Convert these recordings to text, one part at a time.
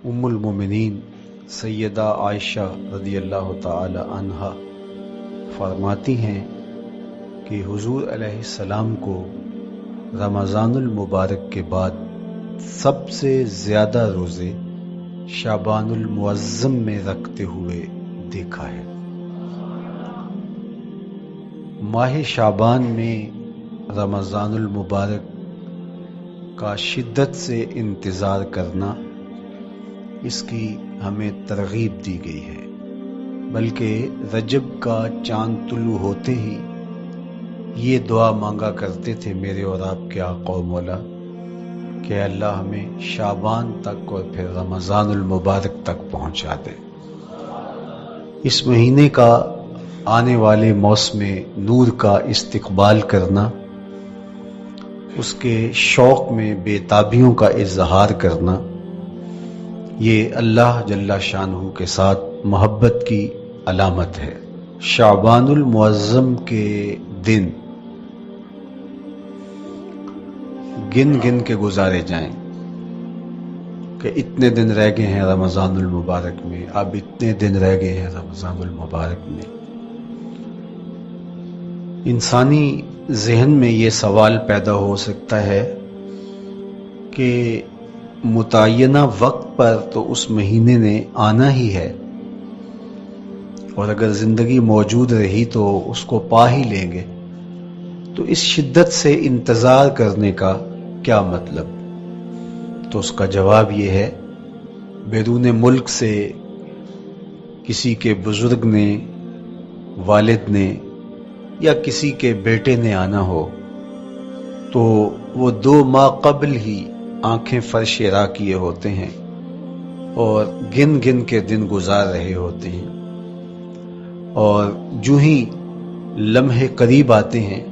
ام المومنین سیدہ عائشہ رضی اللہ تعالی عنہا فرماتی ہیں کہ حضور علیہ السلام کو رمضان المبارک کے بعد سب سے زیادہ روزے شعبان المعظم میں رکھتے ہوئے دیکھا ہے۔ ماہ شعبان میں رمضان المبارک کا شدت سے انتظار کرنا، اس کی ہمیں ترغیب دی گئی ہے، بلکہ رجب کا چاند طلوع ہوتے ہی یہ دعا مانگا کرتے تھے میرے اور آپ کے آقا و مولا کہ اللہ ہمیں شعبان تک اور پھر رمضان المبارک تک پہنچا دے۔ اس مہینے کا آنے والے موسم نور کا استقبال کرنا، اس کے شوق میں بے تابیوں کا اظہار کرنا، یہ اللہ جل شانہ کے ساتھ محبت کی علامت ہے۔ شعبان المعظم کے دن گن گن کے گزارے جائیں کہ اتنے دن رہ گئے ہیں رمضان المبارک میں، اب اتنے دن رہ گئے ہیں رمضان المبارک میں۔ انسانی ذہن میں یہ سوال پیدا ہو سکتا ہے کہ متعینہ وقت پر تو اس مہینے نے آنا ہی ہے، اور اگر زندگی موجود رہی تو اس کو پا ہی لیں گے، تو اس شدت سے انتظار کرنے کا کیا مطلب؟ تو اس کا جواب یہ ہے، بیرون ملک سے کسی کے بزرگ نے، والد نے یا کسی کے بیٹے نے آنا ہو تو وہ 2 ماہ قبل ہی آنکھیں فرش راہ کیے ہوتے ہیں اور گن گن کے دن گزار رہے ہوتے ہیں، اور جو ہی لمحے قریب آتے ہیں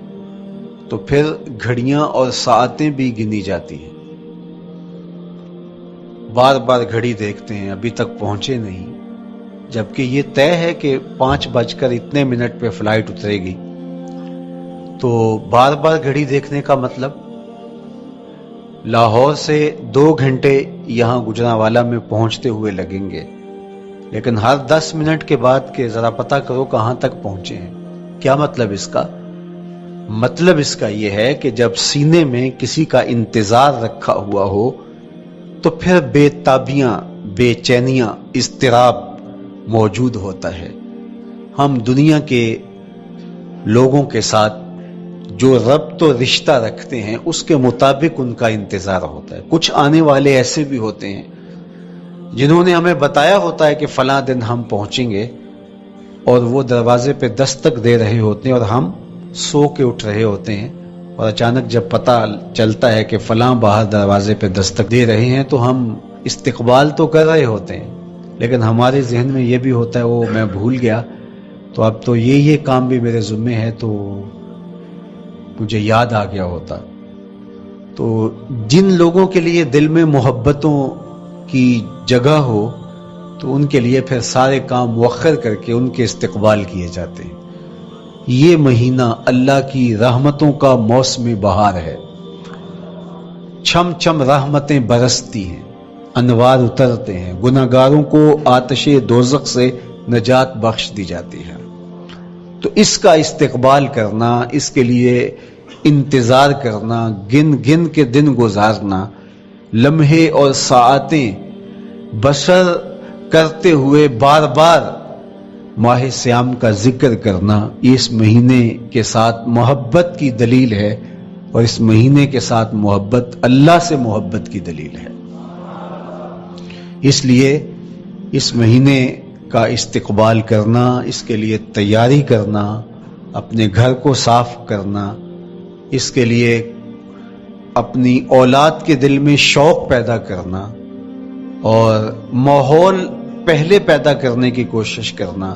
تو پھر گھڑیاں اور ساعتیں بھی گنی جاتی ہیں۔ بار بار گھڑی دیکھتے ہیں، ابھی تک پہنچے نہیں، جبکہ یہ طے ہے کہ 5:02 پہ فلائٹ اترے گی۔ تو بار بار گھڑی دیکھنے کا مطلب لاہور سے 2 گھنٹے یہاں گجرانوالہ میں پہنچتے ہوئے لگیں گے، لیکن ہر 10 منٹ کے بعد کہ ذرا پتہ کرو کہاں تک پہنچے ہیں۔ کیا مطلب اس کا؟ مطلب اس کا یہ ہے کہ جب سینے میں کسی کا انتظار رکھا ہوا ہو تو پھر بے تابیاں، بے چینیاں، اضطراب موجود ہوتا ہے۔ ہم دنیا کے لوگوں کے ساتھ جو ربط و رشتہ رکھتے ہیں اس کے مطابق ان کا انتظار ہوتا ہے۔ کچھ آنے والے ایسے بھی ہوتے ہیں جنہوں نے ہمیں بتایا ہوتا ہے کہ فلاں دن ہم پہنچیں گے، اور وہ دروازے پہ دستک دے رہے ہوتے ہیں اور ہم سو کے اٹھ رہے ہوتے ہیں، اور اچانک جب پتہ چلتا ہے کہ فلاں باہر دروازے پہ دستک دے رہے ہیں تو ہم استقبال تو کر رہے ہوتے ہیں، لیکن ہمارے ذہن میں یہ بھی ہوتا ہے وہ میں بھول گیا، تو اب تو یہ کام بھی میرے ذمے ہے، تو مجھے یاد آ گیا ہوتا۔ تو جن لوگوں کے لیے دل میں محبتوں کی جگہ ہو تو ان کے لیے پھر سارے کام مؤخر کر کے ان کے استقبال کیے جاتے ہیں۔ یہ مہینہ اللہ کی رحمتوں کا موسم بہار ہے، چھم چھم رحمتیں برستی ہیں، انوار اترتے ہیں، گناہگاروں کو آتش دوزخ سے نجات بخش دی جاتی ہے۔ تو اس کا استقبال کرنا، اس کے لیے انتظار کرنا، گن گن کے دن گزارنا، لمحے اور ساعتیں بسر کرتے ہوئے بار بار ماہ سیام کا ذکر کرنا، اس مہینے کے ساتھ محبت کی دلیل ہے، اور اس مہینے کے ساتھ محبت اللہ سے محبت کی دلیل ہے۔ اس لیے اس مہینے کا استقبال کرنا، اس کے لیے تیاری کرنا، اپنے گھر کو صاف کرنا، اس کے لیے اپنی اولاد کے دل میں شوق پیدا کرنا اور ماحول پہلے پیدا کرنے کی کوشش کرنا،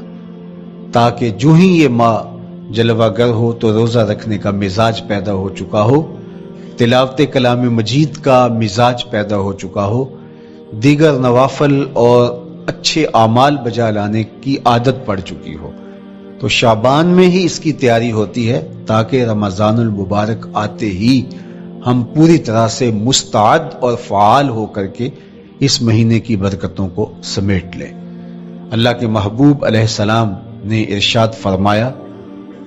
تاکہ جو ہی یہ ماہ جلوہ گر ہو تو روزہ رکھنے کا مزاج پیدا ہو چکا ہو، تلاوت کلام مجید کا مزاج پیدا ہو چکا ہو، دیگر نوافل اور اچھے اعمال بجا لانے کی عادت پڑ چکی ہو۔ تو شعبان میں ہی اس کی تیاری ہوتی ہے تاکہ رمضان المبارک آتے ہی ہم پوری طرح سے مستعد اور فعال ہو کر کے اس مہینے کی برکتوں کو سمیٹ لیں۔ اللہ کے محبوب علیہ السلام نے ارشاد فرمایا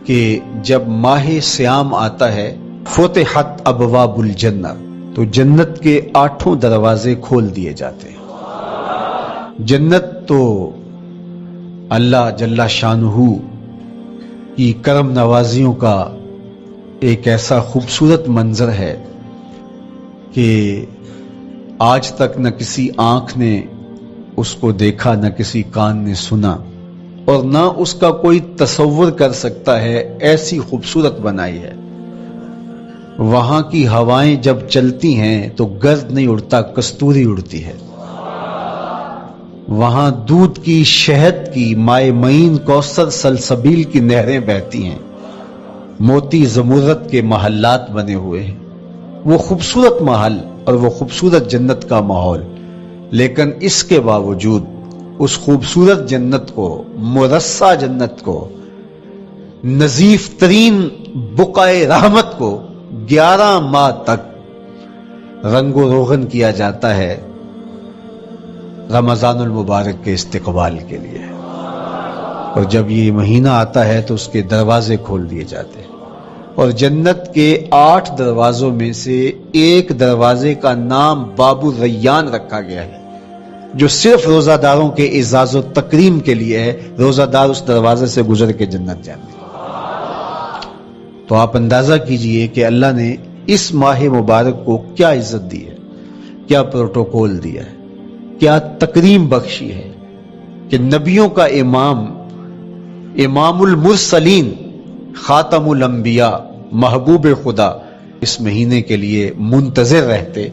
کہ جب ماہ سیام آتا ہے فتحت ابواب الجنہ، تو جنت کے 8 دروازے کھول دیے جاتے ہیں۔ جنت تو اللہ جل شانہ کی کرم نوازیوں کا ایک ایسا خوبصورت منظر ہے کہ آج تک نہ کسی آنکھ نے اس کو دیکھا، نہ کسی کان نے سنا، اور نہ اس کا کوئی تصور کر سکتا ہے، ایسی خوبصورت بنائی ہے۔ وہاں کی ہوائیں جب چلتی ہیں تو گرد نہیں اڑتا، کستوری اڑتی ہے۔ وہاں دودھ کی، شہد کی، مائع معین، کوثر، سلسبیل کی نہریں بہتی ہیں، موتی زمرد کے محلات بنے ہوئے ہیں۔ وہ خوبصورت محل اور وہ خوبصورت جنت کا ماحول، لیکن اس کے باوجود اس خوبصورت جنت کو، مرصع جنت کو، نظیف ترین بقعۂ رحمت کو 11 ماہ تک رنگ و روغن کیا جاتا ہے رمضان المبارک کے استقبال کے لیے، اور جب یہ مہینہ آتا ہے تو اس کے دروازے کھول دیے جاتے ہیں، اور جنت کے 8 دروازوں میں سے ایک دروازے کا نام باب الریان رکھا گیا ہے، جو صرف روزہ داروں کے اعزاز و تکریم کے لیے ہے۔ روزہ دار اس دروازے سے گزر کے جنت جاتے ہیں۔ تو آپ اندازہ کیجئے کہ اللہ نے اس ماہ مبارک کو کیا عزت دی ہے، کیا پروٹوکول دیا ہے، کیا تکریم بخشی ہے کہ نبیوں کا امام، امام المرسلین، خاتم الانبیاء، محبوب خدا اس مہینے کے لیے منتظر رہتے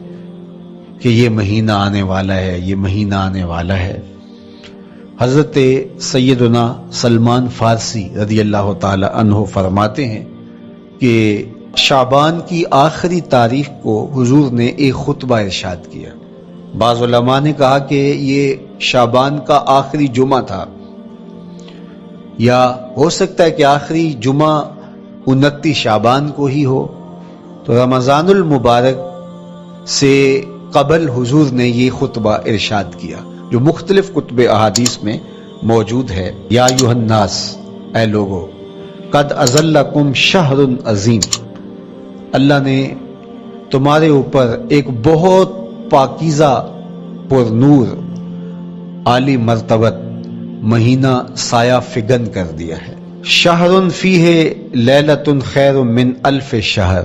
کہ یہ مہینہ آنے والا ہے، یہ مہینہ آنے والا ہے۔ حضرت سیدنا سلمان فارسی رضی اللہ تعالی عنہ فرماتے ہیں کہ شعبان کی آخری تاریخ کو حضور نے ایک خطبہ ارشاد کیا۔ بعض علماء نے کہا کہ یہ شعبان کا آخری جمعہ تھا، یا ہو سکتا ہے کہ آخری جمعہ 29 شعبان کو ہی ہو۔ تو رمضان المبارک سے قبل حضور نے یہ خطبہ ارشاد کیا، جو مختلف کتب احادیث میں موجود ہے۔ یا ایھا الناس، اے لوگو، قد اظلکم شہر عظیم، اللہ نے تمہارے اوپر ایک بہت پاکیزہ، پر نور، عالی مرتبت مہینہ سایہ فگن کر دیا ہے۔ شہر فیہ لیلۃ خیر من الف شہر،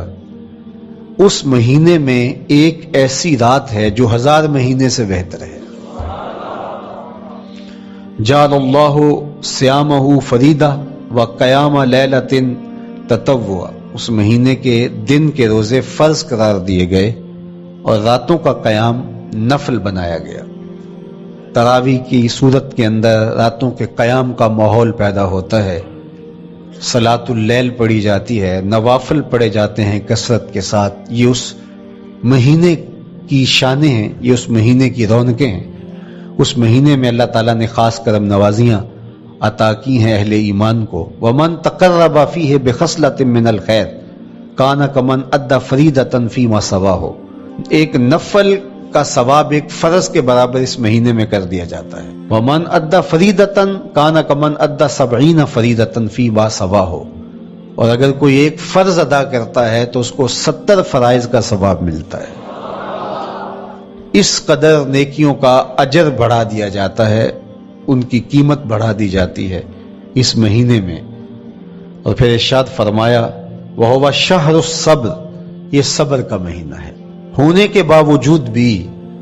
اس مہینے میں ایک ایسی رات ہے جو 1000 مہینے سے بہتر ہے۔ جعل اللہ صیامہ فریدہ وقیام لیلۃ تطوع، اس مہینے کے دن کے روزے فرض قرار دیے گئے اور راتوں کا قیام نفل بنایا گیا۔ تراویح کی صورت کے اندر راتوں کے قیام کا ماحول پیدا ہوتا ہے، صلاۃ اللیل پڑھی جاتی ہے، نوافل پڑھے جاتے ہیں کثرت کے ساتھ۔ یہ اس مہینے کی شانیں ہیں، یہ اس مہینے کی رونقیں ہیں۔ اس مہینے میں اللہ تعالیٰ نے خاص کرم نوازیاں عطا کی ہیں اہل ایمان کو۔ وَمَن تَقَرَّبَ فِيهِ بِخَصْلَةٍ مِّنَ الْخَيْرِ كَانَ كَمَنْ أَدَّى فَرِيضَةً فِيمَا سَوَاهُ، ایک نفل کا ثواب ایک فرض کے برابر اس مہینے میں کر دیا جاتا ہے۔ وَمَنْ أَدَّى فَرِيضَةً كَانَ كَمَنْ أَدَّى 70 فَرِيضَةً فِيمَا سَوَاهُ، اور اگر کوئی ایک فرض ادا کرتا ہے تو اس کو 70 فرائض کا ثواب ملتا ہے۔ اس قدر نیکیوں کا اجر بڑھا دیا جاتا ہے، ان کی قیمت بڑھا دی جاتی ہے اس مہینے میں۔ اور پھر ارشاد فرمایا وَهُوَ شَهْرُ الصَّبْرِ، یہ صبر کا مہینہ ہے۔ ہونے کے باوجود بھی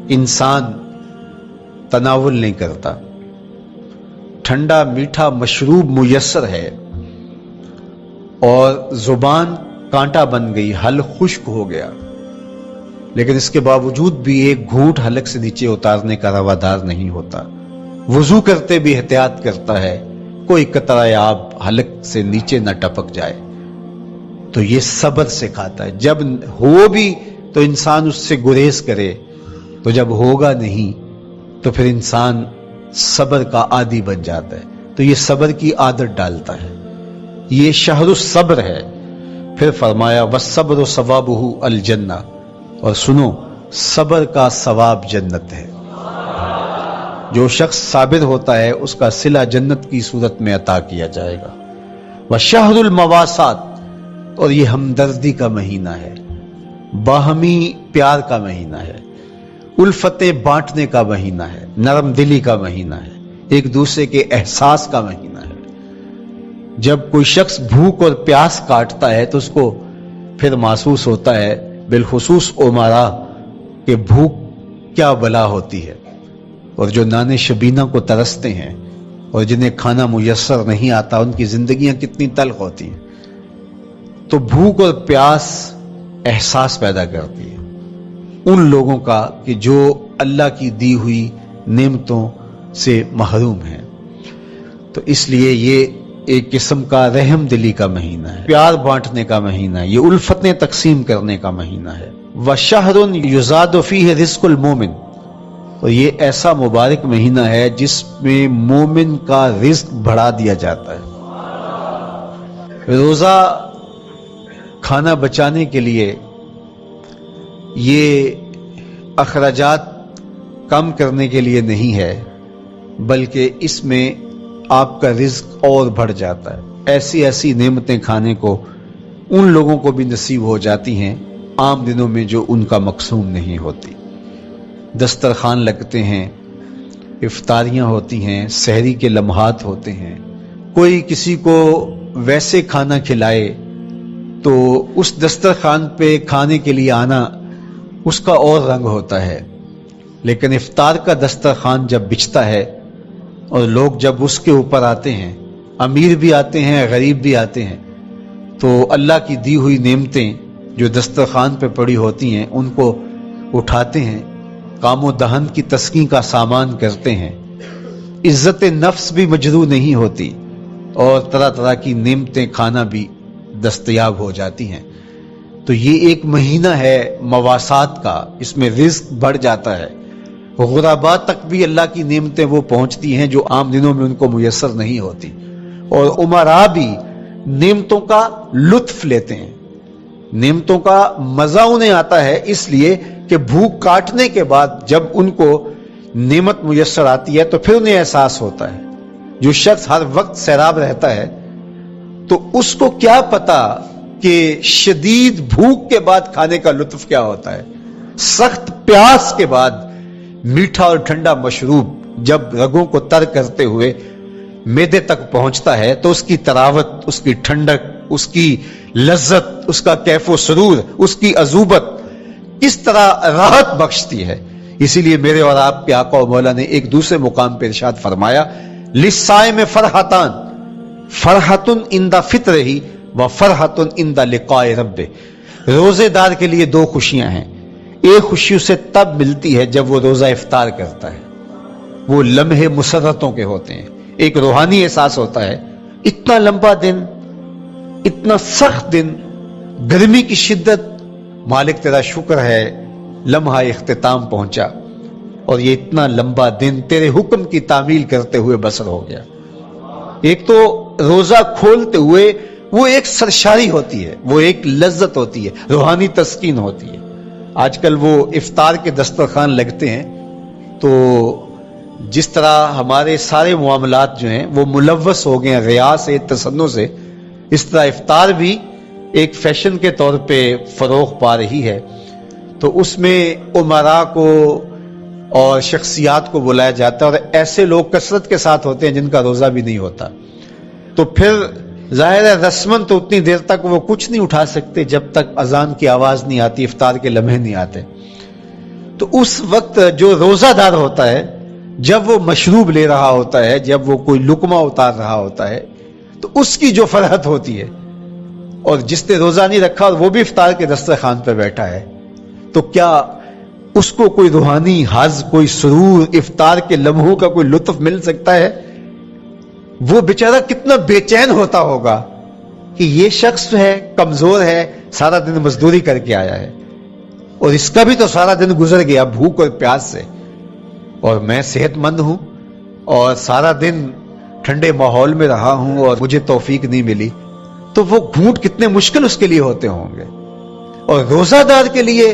انسان تناول نہیں کرتا، ٹھنڈا میٹھا مشروب میسر ہے اور زبان کانٹا بن گئی، حلق خشک ہو گیا، لیکن اس کے باوجود بھی ایک گھونٹ حلق سے نیچے اتارنے کا روادار نہیں ہوتا۔ وضو کرتے بھی احتیاط کرتا ہے، کوئی قطرہ آب حلق سے نیچے نہ ٹپک جائے۔ تو یہ صبر سکھاتا ہے۔ جب ہو بھی تو انسان اس سے گریز کرے، تو جب ہوگا نہیں تو پھر انسان صبر کا عادی بن جاتا ہے، تو یہ صبر کی عادت ڈالتا ہے۔ یہ شہر الصبر ہے۔ پھر فرمایا وَالصَّبْرُ ثوابُهُ الجنہ، اور سنو، صبر کا ثواب جنت ہے۔ جو شخص صابر ہوتا ہے اس کا صلہ جنت کی صورت میں عطا کیا جائے گا. وشہر المواسات، اور یہ ہمدردی کا مہینہ ہے، باہمی پیار کا مہینہ ہے، الفتیں بانٹنے کا مہینہ ہے، نرم دلی کا مہینہ ہے، ایک دوسرے کے احساس کا مہینہ ہے. جب کوئی شخص بھوک اور پیاس کاٹتا ہے تو اس کو پھر محسوس ہوتا ہے، بالخصوص امراء، کہ بھوک کیا بلا ہوتی ہے، اور جو نان شبینہ کو ترستے ہیں اور جنہیں کھانا میسر نہیں آتا ان کی زندگیاں کتنی تلخ ہوتی ہیں. تو بھوک اور پیاس احساس پیدا کرتی ہے ان لوگوں کا کہ جو اللہ کی دی ہوئی نعمتوں سے محروم ہیں. تو اس لیے یہ ایک قسم کا رحم دلی کا مہینہ ہے، پیار بانٹنے کا مہینہ ہے، یہ الفتیں تقسیم کرنے کا مہینہ ہے. وَشَهْرٌ يُزَادُ فِيهِ رِزْقُ الْمُؤْمِنِ، اور یہ ایسا مبارک مہینہ ہے جس میں مومن کا رزق بڑھا دیا جاتا ہے. روزہ کھانا بچانے کے لیے یہ اخراجات کم کرنے کے لیے نہیں ہے، بلکہ اس میں آپ کا رزق اور بڑھ جاتا ہے. ایسی ایسی نعمتیں کھانے کو ان لوگوں کو بھی نصیب ہو جاتی ہیں عام دنوں میں جو ان کا مقصوم نہیں ہوتی. دسترخوان لگتے ہیں، افطاریاں ہوتی ہیں، سحری کے لمحات ہوتے ہیں، کوئی کسی کو ویسے کھانا کھلائے تو اس دسترخوان پہ کھانے کے لیے آنا اس کا اور رنگ ہوتا ہے. لیکن افطار کا دسترخوان جب بچھتا ہے اور لوگ جب اس کے اوپر آتے ہیں، امیر بھی آتے ہیں، غریب بھی آتے ہیں، تو اللہ کی دی ہوئی نعمتیں جو دسترخوان پہ پڑی ہوتی ہیں ان کو اٹھاتے ہیں، کام و دہن کی تسکین کا سامان کرتے ہیں، عزت نفس بھی مجروح نہیں ہوتی اور طرح طرح کی نعمتیں کھانا بھی دستیاب ہو جاتی ہیں. تو یہ ایک مہینہ ہے مواسات کا، اس میں رزق بڑھ جاتا ہے. غرباء تک بھی اللہ کی نعمتیں وہ پہنچتی ہیں جو عام دنوں میں ان کو میسر نہیں ہوتی، اور امراء بھی نعمتوں کا لطف لیتے ہیں، نعمتوں کا مزہ انہیں آتا ہے، اس لیے کہ بھوک کاٹنے کے بعد جب ان کو نعمت میسر آتی ہے تو پھر انہیں احساس ہوتا ہے. جو شخص ہر وقت سیراب رہتا ہے تو اس کو کیا پتا کہ شدید بھوک کے بعد کھانے کا لطف کیا ہوتا ہے. سخت پیاس کے بعد میٹھا اور ٹھنڈا مشروب جب رگوں کو تر کرتے ہوئے معدے تک پہنچتا ہے تو اس کی تراوت، اس کی ٹھنڈک، اس کی لذت، اس کا کیف و سرور، اس کی عذوبت کس طرح راحت بخشتی ہے. اسی لیے میرے اور آپ کے آقا و مولا نے ایک دوسرے مقام پہ ارشاد فرمایا، لِلصَّائِمِ فَرْحَتَانِ فَرْحَةٌ عِنْدَ فِطْرِهِ وَفَرْحَةٌ عِنْدَ لِقَاءِ رَبِّهِ. روزے دار کے لیے دو خوشیاں ہیں. ایک خوشی اسے تب ملتی ہے جب وہ روزہ افطار کرتا ہے، وہ لمحے مسرتوں کے ہوتے ہیں، ایک روحانی احساس ہوتا ہے. اتنا لمبا دن، اتنا سخت دن، گرمی کی شدت، مالک تیرا شکر ہے لمحہ اختتام پہنچا اور یہ اتنا لمبا دن تیرے حکم کی تعمیل کرتے ہوئے بسر ہو گیا. ایک تو روزہ کھولتے ہوئے وہ ایک سرشاری ہوتی ہے، وہ ایک لذت ہوتی ہے، روحانی تسکین ہوتی ہے. آج کل وہ افطار کے دسترخوان لگتے ہیں تو جس طرح ہمارے سارے معاملات جو ہیں وہ ملوث ہو گئے ہیں ریا سے، تسنن سے، اس طرح افطار بھی ایک فیشن کے طور پہ فروغ پا رہی ہے. تو اس میں امراء کو اور شخصیات کو بلایا جاتا ہے اور ایسے لوگ کثرت کے ساتھ ہوتے ہیں جن کا روزہ بھی نہیں ہوتا. تو پھر ظاہر ہے رسمن تو اتنی دیر تک وہ کچھ نہیں اٹھا سکتے جب تک اذان کی آواز نہیں آتی، افطار کے لمحے نہیں آتے. تو اس وقت جو روزہ دار ہوتا ہے جب وہ مشروب لے رہا ہوتا ہے، جب وہ کوئی لقمہ اتار رہا ہوتا ہے، تو اس کی جو فرحت ہوتی ہے، اور جس نے روزہ نہیں رکھا اور وہ بھی افطار کے دسترخوان پہ بیٹھا ہے، تو کیا اس کو کوئی روحانی حظ، کوئی سرور، افطار کے لمحوں کا کوئی لطف مل سکتا ہے؟ وہ بیچارہ کتنا بے چین ہوتا ہوگا کہ یہ شخص ہے کمزور ہے، سارا دن مزدوری کر کے آیا ہے اور اس کا بھی تو سارا دن گزر گیا بھوک اور پیاس سے، اور میں صحت مند ہوں اور سارا دن ٹھنڈے ماحول میں رہا ہوں اور مجھے توفیق نہیں ملی. تو وہ گھونٹ کتنے مشکل اس کے لیے ہوتے ہوں گے. اور روزہ دار کے لیے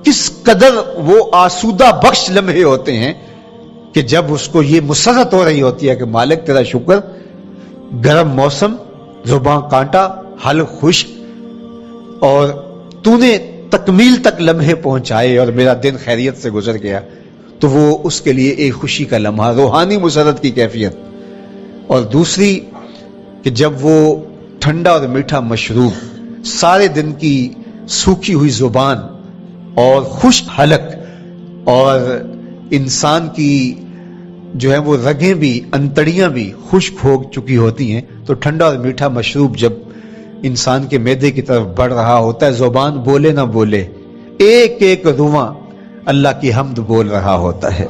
کس قدر وہ آسودہ بخش لمحے ہوتے ہیں کہ جب اس کو یہ مسرت ہو رہی ہوتی ہے کہ مالک تیرا شکر، گرم موسم، زباں کانٹا، حلق خشک، اور تو نے تکمیل تک لمحے پہنچائے اور میرا دن خیریت سے گزر گیا، تو وہ اس کے لیے ایک خوشی کا لمحہ، روحانی مسرت کی کیفیت۔ اور دوسری کہ جب وہ ٹھنڈا اور میٹھا مشروب، سارے دن کی سوکھی ہوئی زبان اور خشک حلق، اور انسان کی جو ہے وہ رگیں بھی، انتڑیاں بھی خشک ہو چکی ہوتی ہیں، تو ٹھنڈا اور میٹھا مشروب جب انسان کے معدے کی طرف بڑھ رہا ہوتا ہے، زبان بولے نہ بولے، ایک ایک رواں اللہ کی حمد بول رہا ہوتا ہے،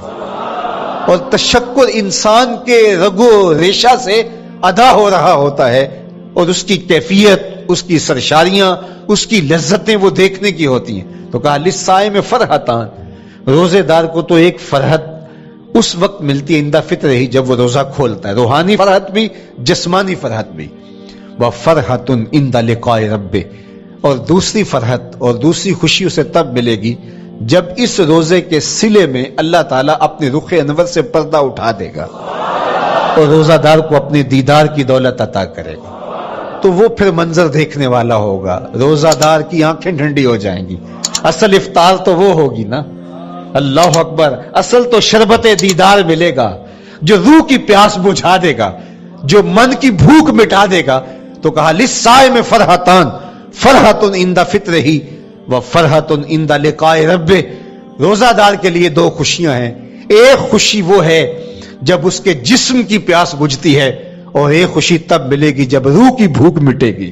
اور تشکر انسان کے رگو ریشہ سے ادا ہو رہا ہوتا ہے، اور اس کی کیفیت، اس کی سرشاریاں، اس کی لذتیں وہ دیکھنے کی ہوتی ہیں۔ تو کہا للصائم فرحتان، روزے دار کو تو ایک فرحت اس وقت ملتی ہے عند فطر ہی، جب وہ روزہ کھولتا ہے، روحانی فرحت بھی، جسمانی فرحت بھی۔ وفرحۃ عند لقاء ربہ، اور دوسری فرحت اور دوسری خوشی اسے تب ملے گی جب اس روزے کے صلے میں اللہ تعالیٰ اپنے رخ انور سے پردہ اٹھا دے گا اور روزہ دار کو اپنے دیدار کی دولت عطا کرے گا، تو وہ پھر منظر دیکھنے والا ہوگا، روزہ دار کی آنکھیں ٹھنڈی ہو جائیں گی۔ اصل افطار تو وہ ہوگی نا، اللہ اکبر، اصل تو شربت دیدار ملے گا جو روح کی پیاس بجھا دے گا، جو من کی بھوک مٹا دے گا۔ تو کہا للصائم فرحتان، فرحۃ عند فطرہ وفرحۃ عند لقاء ربہ، روزہ دار کے لیے دو خوشیاں ہیں، ایک خوشی وہ ہے جب اس کے جسم کی پیاس بجھتی ہے، اور ایک خوشی تب ملے گی جب روح کی بھوک مٹے گی،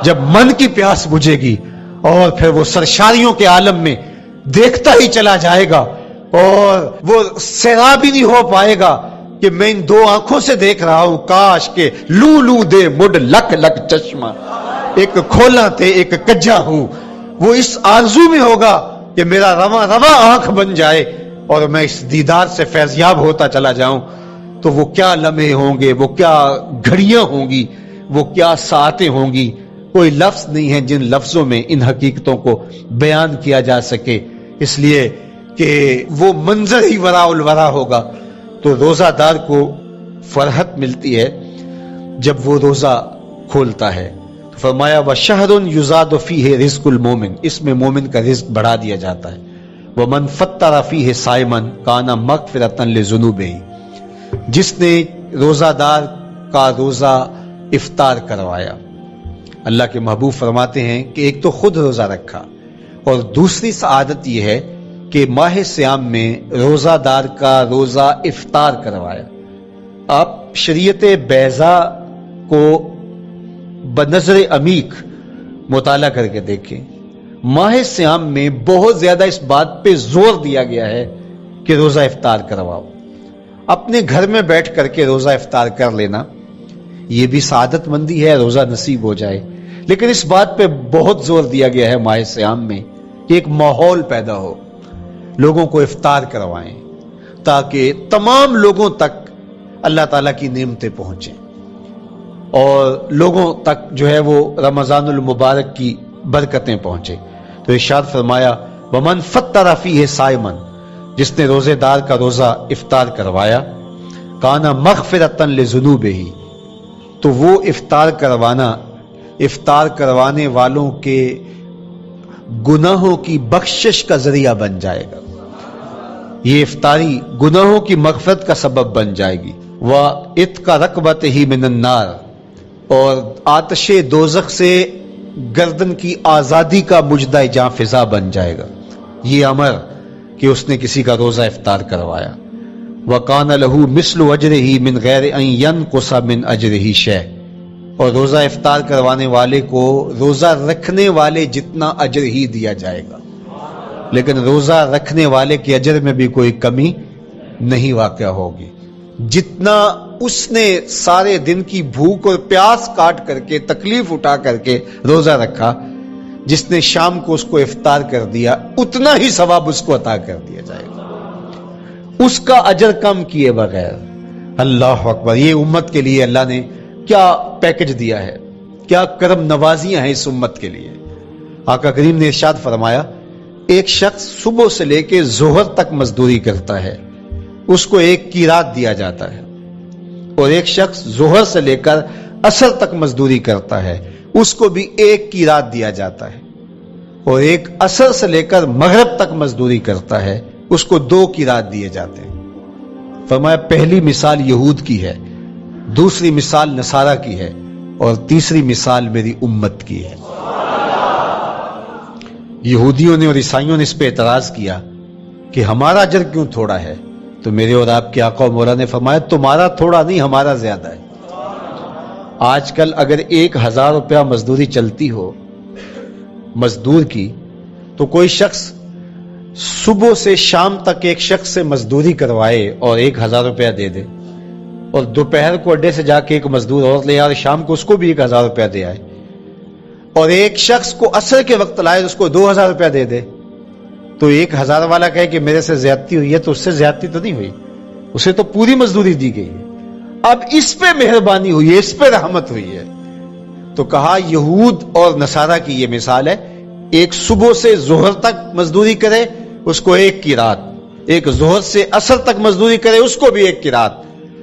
جب من کی پیاس بجھے گی، اور پھر وہ سرشاریوں کے عالم میں دیکھتا ہی چلا جائے گا، اور وہ سیراب ہی نہیں ہو پائے گا کہ میں ان دو آنکھوں سے دیکھ رہا ہوں، کاش کے لو لو دے مڈ لک لک چشمہ، ایک کھولا تے ایک کجا ہوں۔ وہ اس آرزو میں ہوگا کہ میرا رواں رواں آنکھ بن جائے اور میں اس دیدار سے فیضیاب ہوتا چلا جاؤں۔ تو وہ کیا لمحے ہوں گے، وہ کیا گھڑیاں ہوں گی، وہ کیا ساعتیں ہوں گی، کوئی لفظ نہیں ہے جن لفظوں میں ان حقیقتوں کو بیان کیا جا سکے، اس لیے کہ وہ منظر ہی وراء الورا ہوگا۔ تو روزہ دار کو فرحت ملتی ہے جب وہ روزہ کھولتا ہے۔ تو فرمایا وَشَهْرٌ يُزَادُ فِيهِ رِزْقُ الْمُؤْمِنِ، اس میں مومن کا رزق بڑھا دیا جاتا ہے۔ وَمَنْ فَطَّرَ فِيهِ صَائِمًا كَانَ مَغْفِرَةً لِذُنُوبِهِ، جس نے روزہ دار کا روزہ افطار کروایا۔ اللہ کے محبوب فرماتے ہیں کہ ایک تو خود روزہ رکھا، اور دوسری سعادت یہ ہے کہ ماہ سیام میں روزہ دار کا روزہ افطار کروایا۔ آپ شریعت بیضاء کو بنظر عمیق مطالعہ کر کے دیکھیں، ماہ سیام میں بہت زیادہ اس بات پہ زور دیا گیا ہے کہ روزہ افطار کرواؤ۔ اپنے گھر میں بیٹھ کر کے روزہ افطار کر لینا یہ بھی سعادت مندی ہے، روزہ نصیب ہو جائے، لیکن اس بات پہ بہت زور دیا گیا ہے ماہ سیام میں کہ ایک ماحول پیدا ہو، لوگوں کو افطار کروائیں تاکہ تمام لوگوں تک اللہ تعالیٰ کی نعمتیں پہنچیں، اور لوگوں تک جو ہے وہ رمضان المبارک کی برکتیں پہنچیں۔ تو ارشاد فرمایا وَمَنْ فَطَّرَ فِيهِ صَائِمًا، جس نے روزے دار کا روزہ افطار کروایا، کَانَ مَغْفِرَةً لِذُنُوبِهِ، تو وہ افطار کروانے والوں کے گناہوں کی بخشش کا ذریعہ بن جائے گا، یہ افطاری گناہوں کی مغفرت کا سبب بن جائے گی۔ وَإِتْقَ رَقْبَتِهِ مِنَ النَّارِ، اور آتش دوزخ سے گردن کی آزادی کا مجدہ جاں فضا بن جائے گا یہ امر کہ اس نے کسی کا روزہ افطار کروایا۔ وَقَانَ لَهُ مِثْلُ أَجْرِهِ مِنْ غَيْرِ أَنْ يَنْقُصَ مِنْ أَجْرِهِ شَيْءٌ، اور روزہ افطار کروانے والے کو روزہ رکھنے والے جتنا اجر ہی دیا جائے گا، لیکن روزہ رکھنے والے کے اجر میں بھی کوئی کمی نہیں واقع ہوگی۔ جتنا اس نے سارے دن کی بھوک اور پیاس کاٹ کر کے، تکلیف اٹھا کر کے روزہ رکھا، جس نے شام کو اس کو افطار کر دیا، اتنا ہی ثواب اس کو عطا کر دیا جائے گا، اس کا اجر کم کیے بغیر۔ اللہ اکبر، یہ امت کے لیے اللہ نے کیا پیکج دیا ہے، کیا کرم نوازیاں ہیں اس امت کے لیے۔ آقا کریم نے ارشاد فرمایا ایک شخص صبح سے لے کے ظہر تک مزدوری کرتا ہے، اس کو 1 قیراط دیا جاتا ہے، اور ایک شخص ظہر سے لے کر عصر تک مزدوری کرتا ہے، اس کو بھی 1 قیراط دیا جاتا ہے، اور ایک عصر سے لے کر مغرب تک مزدوری کرتا ہے، اس کو 2 قیراط دیے جاتے ہیں۔ فرمایا پہلی مثال یہود کی ہے، دوسری مثال نصارہ کی ہے، اور تیسری مثال میری امت کی ہے۔ یہودیوں نے اور عیسائیوں نے اس پہ اعتراض کیا کہ ہمارا اجر کیوں تھوڑا ہے؟ تو میرے اور آپ کے آقا و مولا نے فرمایا تمہارا تھوڑا نہیں، ہمارا زیادہ ہے۔ آج کل اگر 1000 روپیہ مزدوری چلتی ہو مزدور کی، تو کوئی شخص صبح سے شام تک ایک شخص سے مزدوری کروائے اور 1000 روپیہ دے دے، اور دوپہر کو اڈے سے جا کے ایک مزدور اور لے آئے، شام کو اس کو بھی 1000 روپیہ دے آئے، اور ایک شخص کو عصر کے وقت لائے اس کو 2000 روپیہ دے دے، تو 1000 والا کہے کہ میرے سے زیادتی ہوئی ہے، تو اس سے زیادتی تو نہیں ہوئی، اسے تو پوری مزدوری دی گئی ہے، اب اس پہ مہربانی ہوئی ہے، اس پہ رحمت ہوئی ہے۔ تو کہا یہود اور نصارہ کی یہ مثال ہے، ایک صبح سے ظہر تک مزدوری کرے اس کو 1 قیراط، ایک ظہر سے عصر تک مزدوری کرے اس کو بھی 1 قیراط،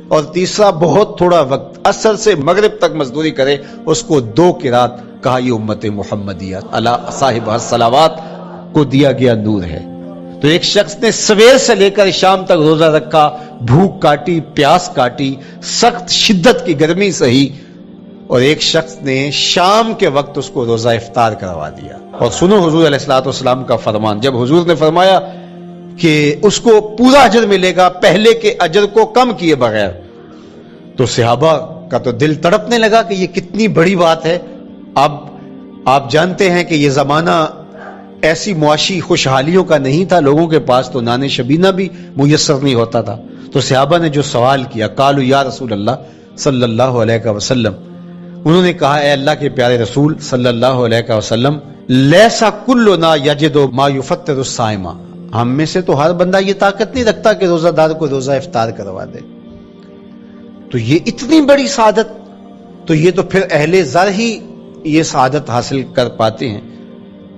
اور تیسرا بہت تھوڑا وقت عصر سے مغرب تک مزدوری کرے اس کو 2 قیراط۔ کہا یہ امت محمدیہ علی صاحب الصلوات کو دیا گیا نور ہے۔ تو ایک شخص نے سویر سے لے کر شام تک روزہ رکھا، بھوک کاٹی، پیاس کاٹی، سخت شدت کی گرمی سہی، اور ایک شخص نے شام کے وقت اس کو روزہ افطار کروا دیا۔ اور سنو حضور علیہ الصلوۃ والسلام کا فرمان، جب حضور نے فرمایا کہ اس کو پورا اجر ملے گا پہلے کے اجر کو کم کیے بغیر، تو صحابہ کا تو دل تڑپنے لگا کہ یہ کتنی بڑی بات ہے۔ اب آپ جانتے ہیں کہ یہ زمانہ ایسی معاشی خوشحالیوں کا نہیں تھا، لوگوں کے پاس تو نان شبینہ بھی میسر نہیں ہوتا تھا، تو صحابہ نے جو سوال کیا، قالوا یا رسول اللہ صلی اللہ علیہ وسلم، انہوں نے کہا اے اللہ کے پیارے رسول صلی اللہ علیہ وسلم، لیسا کلنا یجد ما یفطر الصائم، ہم میں سے تو ہر بندہ یہ طاقت نہیں رکھتا کہ روزہ دار کو روزہ افطار کروا دے، تو یہ اتنی بڑی سعادت، تو یہ تو پھر اہل زر ہی یہ سعادت حاصل کر پاتے ہیں،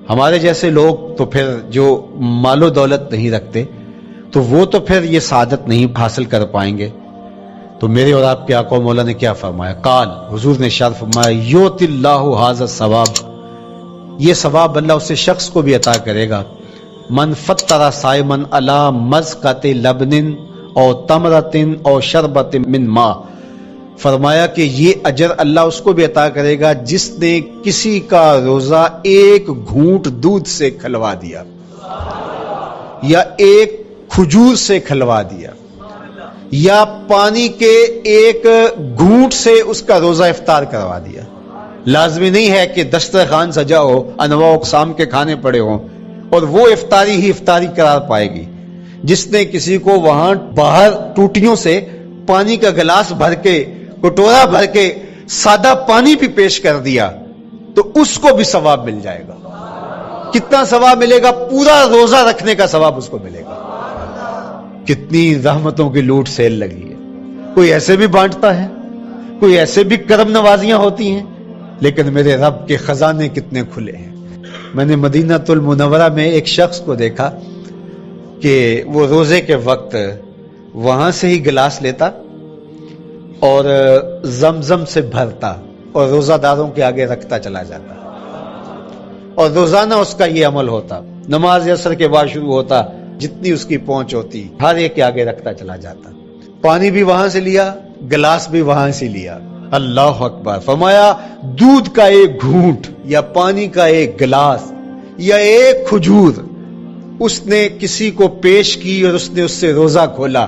ہمارے جیسے لوگ تو پھر جو مال و دولت نہیں رکھتے تو وہ تو پھر یہ سعادت نہیں حاصل کر پائیں گے۔ تو میرے اور آپ کے آقا و مولا نے کیا فرمایا؟ قال، حضور نے ارشاد فرمایا یؤتی اللہ ھذا الثواب، یہ ثواب اللہ اسے شخص کو بھی عطا کرے گا، من فطر صائما علی مزقۃ لبن او تمرۃ او شربۃ من ماء، فرمایا کہ یہ اجر اللہ اس کو بھی عطا کرے گا جس نے کسی کا روزہ 1 گھونٹ دودھ سے کھلوا دیا، یا 1 کھجور سے کھلوا دیا، یا پانی کے 1 گھونٹ سے اس کا روزہ افطار کروا دیا۔ لازمی نہیں ہے کہ دسترخوان سجا ہو، انواع اقسام کے کھانے پڑے ہوں اور وہ افطاری ہی افطاری قرار پائے گی۔ جس نے کسی کو وہاں باہر ٹوٹیوں سے پانی کا گلاس بھر کے، کٹورا بھر کے سادہ پانی بھی پیش کر دیا تو اس کو بھی ثواب مل جائے گا۔ کتنا ثواب ملے گا؟ پورا روزہ رکھنے کا ثواب اس کو ملے گا۔ کتنی رحمتوں کی لوٹ سیل لگی ہے، کوئی ایسے بھی بانٹتا ہے، کوئی ایسے بھی کرم نوازیاں ہوتی ہیں، لیکن میرے رب کے خزانے کتنے کھلے ہیں۔ میں نے مدینہ المنورہ میں ایک شخص کو دیکھا کہ وہ روزے کے وقت وہاں سے ہی گلاس لیتا اور زمزم سے بھرتا اور روزہ داروں کے آگے رکھتا چلا جاتا، اور روزانہ اس کا یہ عمل ہوتا، نماز عصر کے بعد شروع ہوتا، جتنی اس کی پہنچ ہوتی ہر ایک کے آگے رکھتا چلا جاتا، پانی بھی وہاں سے لیا، گلاس بھی وہاں سے لیا۔ اللہ اکبر، فرمایا دودھ کا 1 گھونٹ یا پانی کا 1 گلاس یا 1 کھجور اس نے کسی کو پیش کی اور اس نے اس سے روزہ کھولا،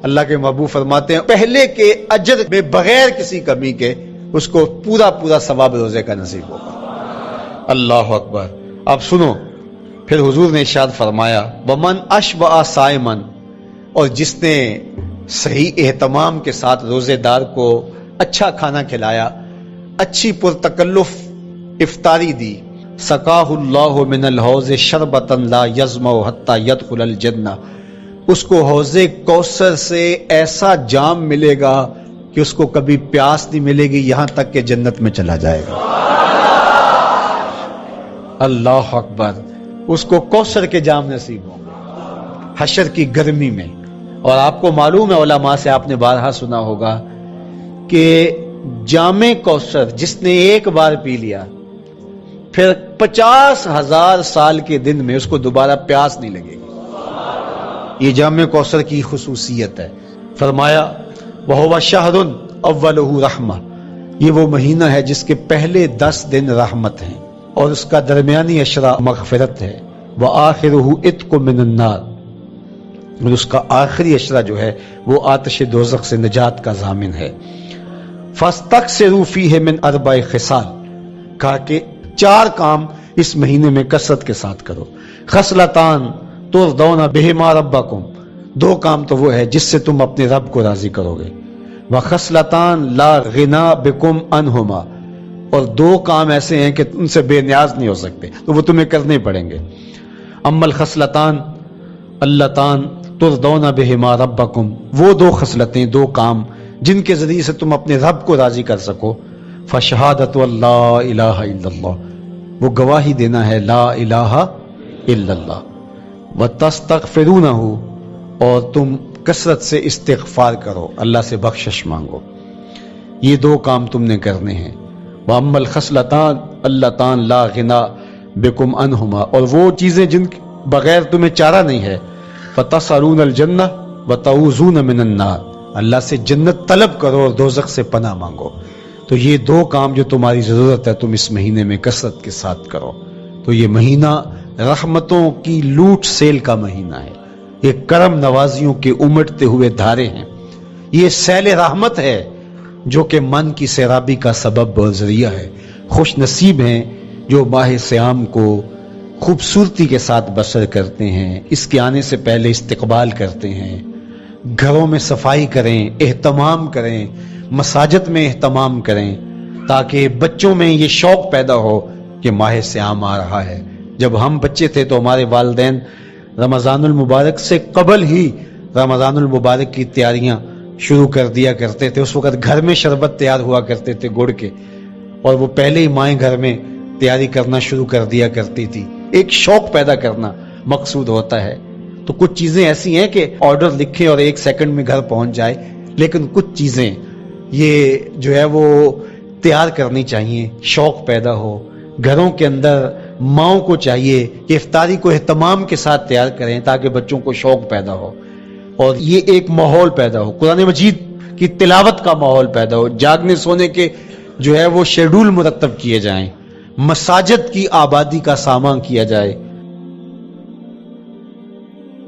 اللہ کے محبوب فرماتے ہیں پہلے کے اجر میں بغیر کسی کمی کے اس کو پورا پورا ثواب روزے کا نصیب ہوگا۔ اللہ اکبر۔ اب سنو، پھر حضور نے ارشاد فرمایا ومن اشبع صائما، اور جس نے صحیح اہتمام کے ساتھ روزے دار کو اچھا کھانا کھلایا، اچھی پرتکلف افطاری دی، سقاہ اللہ من الحوض شربتا لا یظمأ حتی یدخل الجنہ، اس کو حوض کوثر سے ایسا جام ملے گا کہ اس کو کبھی پیاس نہیں ملے گی یہاں تک کہ جنت میں چلا جائے گا۔ اللہ اکبر، اس کو کوثر کے جام نصیب ہوں گے حشر کی گرمی میں، اور آپ کو معلوم ہے، علماء سے آپ نے بارہا سنا ہوگا کہ جام کوثر جس نے ایک بار پی لیا پھر 50,000 سال کے دن میں اس کو دوبارہ پیاس نہیں لگے گی۔ یہ جام کوثر کی خصوصیت ہے۔ فرمایا وَهُوَ شَهْرٌ أَوَّلُهُ رَحْمَةٌ، یہ وہ مہینہ ہے جس کے پہلے 10 دن رحمت ہیں اور اس کا درمیانی عشرہ مغفرت ہے، وَآخِرُهُ عِتْقٌ مِّنَ النَّارِ، اور اس کا آخری عشرہ جو ہے وہ آتش دوزخ سے نجات کا ضامن ہے۔ فَاسْتَكْثِرُوا فِيهِ مِنْ أَرْبَعِ خِصَالٍ، کہا کہ 4 کام اس مہینے میں کثرت کے ساتھ کرو۔ خصلتان ترضون بہما ربکم، 2 کام تو وہ ہے جس سے تم اپنے رب کو راضی کرو گے۔ وخصلتان لا غنا بکم عنہما، اور 2 کام ایسے ہیں کہ ان سے بے نیاز نہیں ہو سکتے، تو وہ تمہیں کرنے پڑیں گے۔ اما الخصلتان اللتان ترضون بہما ربکم، وہ 2 خصلتیں، 2 کام جن کے ذریعے سے تم اپنے رب کو راضی کر سکو۔ فشہادت اللہ الہ الا اللہ، وہ گواہی دینا ہے لا الہ الا اللہ۔ وتستغفرونہ، اور تم کثرت سے استغفار کرو، اللہ سے بخشش مانگو۔ یہ 2 کام تم نے کرنے ہیں۔ وَأَمَّا الْخَصْلَتَانِ اللَّتَانِ لَا غِنَىٰ بِكُمْ عَنْهُمَا، اور وہ چیزیں جن بغیر تمہیں چارہ نہیں ہے۔ فَتَسْأَلُونَ الْجَنَّةَ وَتَعُوذُونَ مِنَ النَّارِ، اللہ سے جنت طلب کرو اور دوزخ سے پناہ مانگو۔ تو یہ 2 کام جو تمہاری ضرورت ہے تم اس مہینے میں کثرت کے ساتھ کرو۔ تو یہ مہینہ رحمتوں کی لوٹ سیل کا مہینہ ہے، یہ کرم نوازیوں کے امٹتے ہوئے دھارے ہیں، یہ سیل رحمت ہے جو کہ من کی سیرابی کا سبب اور ذریعہ ہے۔ خوش نصیب ہیں جو ماہ صیام کو خوبصورتی کے ساتھ بسر کرتے ہیں، اس کے آنے سے پہلے استقبال کرتے ہیں، گھروں میں صفائی کریں، اہتمام کریں، مساجد میں اہتمام کریں، تاکہ بچوں میں یہ شوق پیدا ہو کہ ماہ صیام آ رہا ہے۔ جب ہم بچے تھے تو ہمارے والدین رمضان المبارک سے قبل ہی رمضان المبارک کی تیاریاں شروع کر دیا کرتے تھے۔ اس وقت گھر میں شربت تیار ہوا کرتے تھے گڑ کے، اور وہ پہلے ہی مائیں گھر میں تیاری کرنا شروع کر دیا کرتی تھی۔ ایک شوق پیدا کرنا مقصود ہوتا ہے۔ تو کچھ چیزیں ایسی ہیں کہ آرڈر لکھیں اور 1 سیکنڈ میں گھر پہنچ جائے، لیکن کچھ چیزیں یہ جو ہے وہ تیار کرنی چاہیے، شوق پیدا ہو گھروں کے اندر۔ ماؤں کو چاہیے کہ افطاری کو اہتمام کے ساتھ تیار کریں تاکہ بچوں کو شوق پیدا ہو، اور یہ ایک ماحول پیدا ہو، قرآن مجید کی تلاوت کا ماحول پیدا ہو، جاگنے سونے کے جو ہے وہ شیڈول مرتب کیے جائیں، مساجد کی آبادی کا سامان کیا جائے،